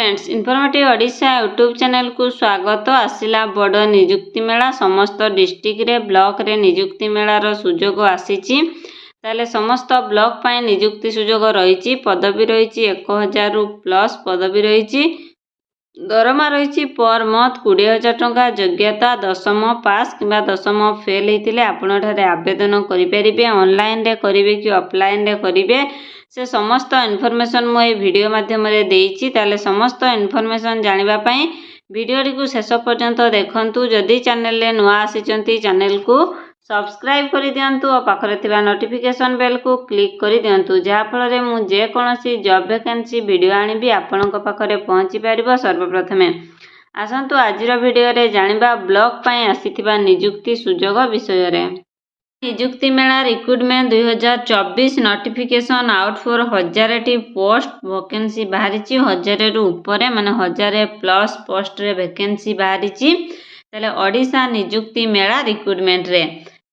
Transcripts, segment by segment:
Friends informative Odisha YouTube channel को स्वागत। आसिला बड़ निजुक्ति मेला समस्त डिस्ट्रिक्ट रे ब्लॉक रे निजुक्ति मेलार सुजोग आसीची। ताले समस्त ब्लॉक पाए निजुक्ति सुजोग रही। पदवी रही 1000 रु प्लस पदवी रही। दरमा रही पर मंथ 20,000 टंका। योग्यता 10th पास कि 10th फेल होते आपण आवेदन करेंगे। ऑनलाइन रे करेंगे कि ऑफलाइन रे करेंगे से समस्त इनफॉरमेशन मुझे वीडियो माध्यम ताले समस्त इनफॉरमेशन जानापी वीडियो को शेष पर्यंत देखंतु। जदि चैनल रे नुआ आसी चैनल को सब्सक्राइब कर दिंतु और पाखरे थिबा नोटिफिकेशन बेल को क्लिक कर दिंतु जहाँफल मु जेकोसी जॉब वैकेंसी वीडियो आनिबी आपणक पाखरे पहुँची पारिबो सर्वप्रथमे। आसंतु आजिर वीडियो रे जानिबा ब्लॉक पाए आसीथिबा निजुक्ति सुजोग विषय रे। निजुक्ति मेला recruitment 2024 notification out for 1000 post vacancy बाहरी 1000 रु ऊपर माने 1000 प्लस पोस्ट रे वैकेंसी बाहरी। ताले ओडिशा निजुक्ति मेला रिक्रुटमेंट रे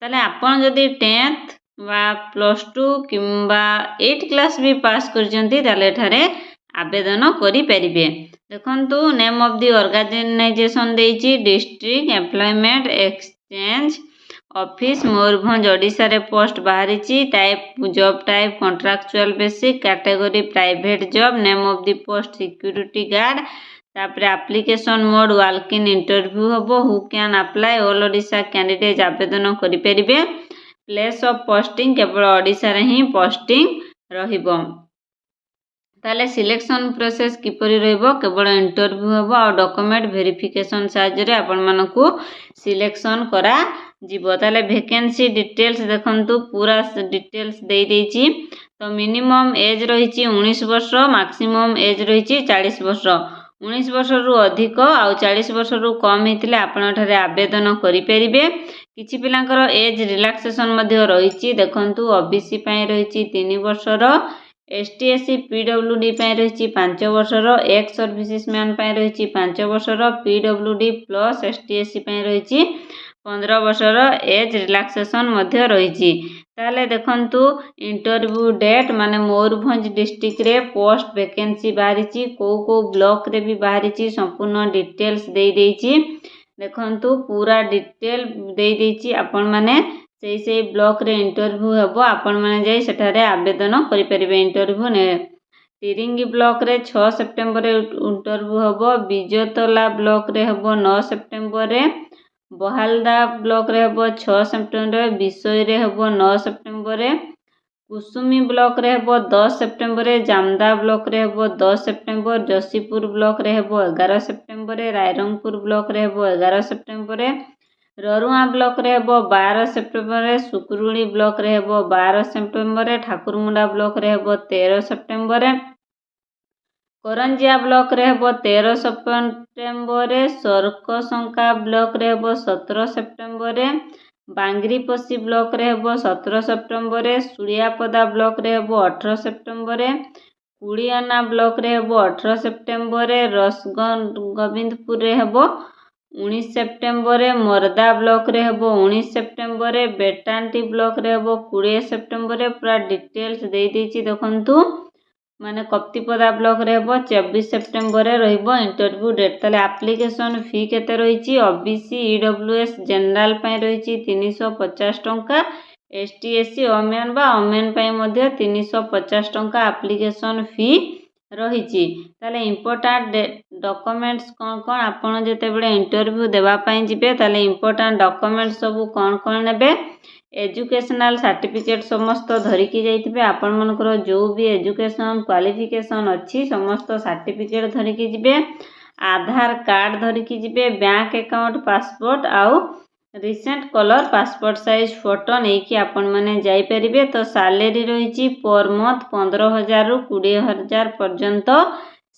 ताले आपण जदि 10th वा +2 किंबा 8 क्लास भी पास करजंती ताले ठारे आवेदन करि परिबे। देखंतु नेम ऑफ द ऑर्गेनाइजेशन देइची district employment exchange office Mayurbhanj Odisha रे पोस्ट बाहरी। Type job type contractual basic category private job. Name of the post security guard. तापर application mode walk in interview हबो। Who can apply all Odisha candidate आवेदन करि परिबे। Place of posting केवल ओडिशा रे ही posting रहिबो। ताले सिलेक्शन प्रोसेस किपरि रहिबो केवल इंटरव्यू हबो और डॉक्यूमेंट वेरिफिकेशन साहाय्य रे आपण मानकू सिलेक्शन करा जीवो। ताले वैकेंसी डिटेल्स देखंतु पूरा डिटेल्स दे देइची। तो मिनिमम एज रही 19 वर्ष मैक्सिमम एज रही 40 वर्ष। 19 वर्ष रु अधिक आउ 40 वर्ष रु कम हेतिले आपण ठारे आवेदन करि परिबे। किछि पिलांकर एज रिलैक्सेशन मध्ये रही। देखंतु ओबीसी पय रही 3 वर्षर। एसटी एससी पीडब्ल्यूडी पय रही 5 वर्षर। एक्स सर्विसेस मैन पय रही 5 वर्षर। पीडब्ल्यूडी प्लस एसटी एससी पय रही 15 वर्षर एज रिलैक्सेशन मध्ये रही। ताले देखंतु इंटरव्यू डेट माने मयूरभंज डिस्ट्रिक्ट रे पोस्ट वैकेंसी बाहरी को ब्लॉक रे भी बाहरी संपूर्ण डिटेल्स दे देइची। देखंतु पूरा डिटेल दे देइची। आपण माने से ब्लॉक रे इंटरव्यू हेबो। आपण माने जाई सेठारे आवेदन करि परिबे। इंटरव्यू ने तिरिंगी ब्लॉक रे 6 सेप्टेम्बर रे इंटरव्यू हेबो। बिजोतला ब्लॉक रे हेबो 9 सेप्टेम्बर रे। बहालदा ब्लॉक रे हेबो 6 सेप्टेम्बर। विषय रे हेबो 9 सेप्टेम्बर रे। कुसुमी ब्लॉक रे हेबो 10 सेप्टेम्बर रे। जामदा ब्लॉक रे हेबो 10 सेप्टेम्बर। जसीपुर ब्लॉक रे हेबो 11 सेप्टेम्बर रे। रायरंगपुर ब्लॉक रे हेबो 11 सेप्टेम्बर रे। ररुआ ब्लॉक रे हेबो 12 सेप्टेम्बर रे। सुकुरुली ब्लॉक रे हेबो 12 सेप्टेम्बर रे। ठाकुरमुंडा ब्लॉक रे हेबो 13 सेप्टेम्बर रे। करंजिया ब्लॉक रे हेबो 13 सेप्टेम्बर रे। सरकसंका ब्लॉक रे हेबो 17 सेप्टेम्बर रे। बांगरीपोशी ब्लॉक रे हेबो 17 सेप्टेम्बर रे। सुड़ियापदा ब्लॉक रे हेबो 18 सेप्टेम्बर रे। कुड़ियाना ब्लॉक रे हेबो 18 सेप्टेम्बर रे। रसगोविंदपुर रे हेबो 19 सेप्टेम्बर रे। मोरदा ब्लॉक रे हेबो 19 सेप्टेम्बर रे। बेटांटी ब्लॉक रे हेबो 20 सेप्टेम्बर रे। पूरा डिटेल्स दे देइची देखंतु माने कप्तिपदा ब्लॉक रे हेबो 24 सेप्टेम्बर रे रहिबो इंटरव्यू डेट। ताले एप्लिकेशन फी केते रहिची। ओबीसी ईडब्ल्यूएस जनरल पय रहिची 350 टंका। एसटी एससी ओमेन बा ओमेन पय मध्ये 350 टंका एप्लिकेशन फी रहिची। ताले इंपोर्टेंट डॉक्यूमेंट्स कोन कोन आपण जेते बेले इंटरव्यू देबा पय जिबे ताले इंपोर्टेंट डॉक्यूमेंट सब कोन कोन नेबे। एजुकेशनल सर्टिफिकेट समस्त धरिकी जाइथिबे। आपण मनकर जो भी एजुकेशन क्वालिफिकेशन अच्छी समस्त सर्टिफिकेट धरिकी जिबे। आधार कार्ड धरिकी जिबे। बैंक अकाउंट पासपोर्ट आउ recent colour passport size photo नहीं कि आपण माने जाई परिबे। तो सैलरी रही पर मंथ 15,000 रु 20,000 पर्यंत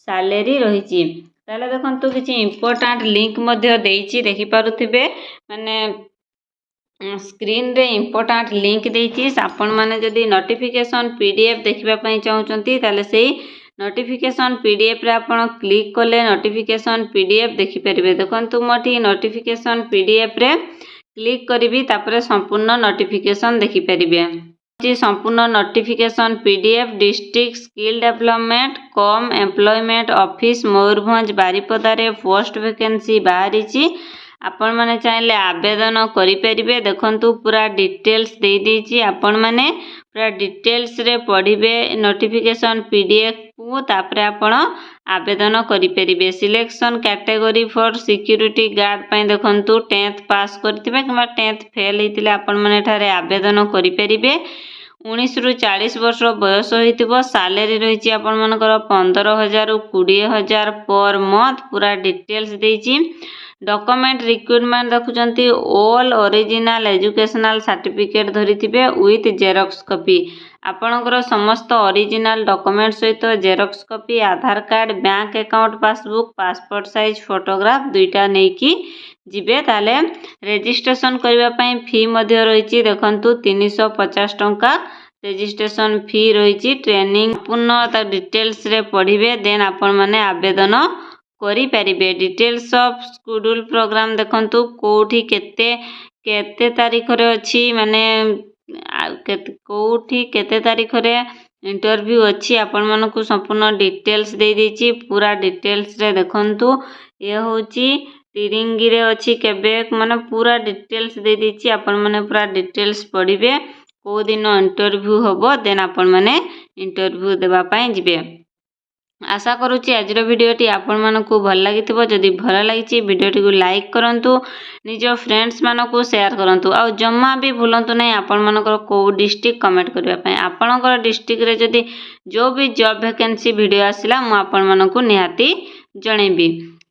सैलरी रही। ताले देखंतु किछि इंपोर्टेंट लिंक मध्ये देइची देखि पारुथिबे माने स्क्रीन रे इंपोर्टेंट लिंक देइची। आपण माने जदि नोटिफिकेशन पीडीएफ देखिबा पई चाहुचंती ताले सेही नोटिफिकेशन पीडीएफ रे आपण क्लिक कले नोटिफिकेशन पीडीएफ देखि परिबे। देखंतु मोठी नोटिफिकेशन पीडीएफ रे क्लिक करिवि तापरे संपूर्ण नोटिफिकेशन देखि परिबे। संपूर्ण notification PDF district skill development cum employment office Mayurbhanj बारिपदारे पोस्ट वैकेंसी बाहरी आपण माने चाहिले आवेदन करें। देखंतु पूरा डिटेल्स दे देछि आपण माने पूरा डिटेल्स रे पढ़िबे नोटिफिकेशन पीडीएफ को तापरे आपण आवेदन करें। Selection category for security guard पई देखंतु 10th पास करथिबे किबा 10th फेल हेतिले आपण माने ठारे आवेदन करें। 19 रु 40 वर्ष बयस होइतिबो। सैलरी रहिछि आपण मानकर 15,000 रु 20,000 पर मंथ। पूरा डिटेल्स देछि। डॉक्यूमेंट रिक्वायरमेंट देखुचंती ऑल ओरिजिनल एजुकेशनल सर्टिफिकेट धरिथिबे विथ जेरॉक्स कॉपी। आपणकर समस्त ओरिजिनल डॉक्यूमेंट सहित xerox copy Aadhaar card bank account passbook passport size photograph दुईटा नेकी जिबे। ताले रजिस्ट्रेशन करबा पई फी मध्ये रहिछि देखंतु 350 टंका रजिस्ट्रेशन फी रहिछि। ट्रेनिंग पूर्ण ता डिटेल्स रे पढ़िबे देन आपण माने आवेदन करि परिबे। डिटेल्स ऑफ शेड्यूल प्रोग्राम देखंतु कोठी केते तारीख रे अछि माने कोठी केते तारीख रे इंटरव्यू अछि आपण मानकु संपूर्ण डिटेल्स दे देछि। पूरा डिटेल्स रे देखंतु ये होछि तिरिंगी रे अछि केबेक माने पूरा डिटेल्स दे देछि। आपण माने पूरा डिटेल्स पढ़िबे को दिन इंटरव्यू होबो देन आपण माने इंटरव्यू देबा पई जिबे। आशा करूची आज भिडियोटी आपण मानकु भल लागिथिबो। जदि भल लागिछि भिडियोटी को लाइक करंतु निज फ्रेंड्स मानकु शेयर करंतु आ जम्मा भी भूलंतु नै आपण मानकर को डिस्ट्रिक्ट कमेंट करबा पई। आपणकर डिस्ट्रिक्ट रे जदि जो भी जॉब वैकेंसी वीडियो आसिला मु आपण मानकु निहाती जणेबी।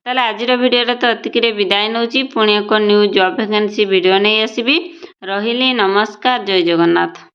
ताले आज भिडियो तो अतिकिरे विदाय नउची। पुणी एक न्यू जॉब वैकेंसी वीडियो नै आसीबी। रहिली नमस्कार जय जगन्नाथ।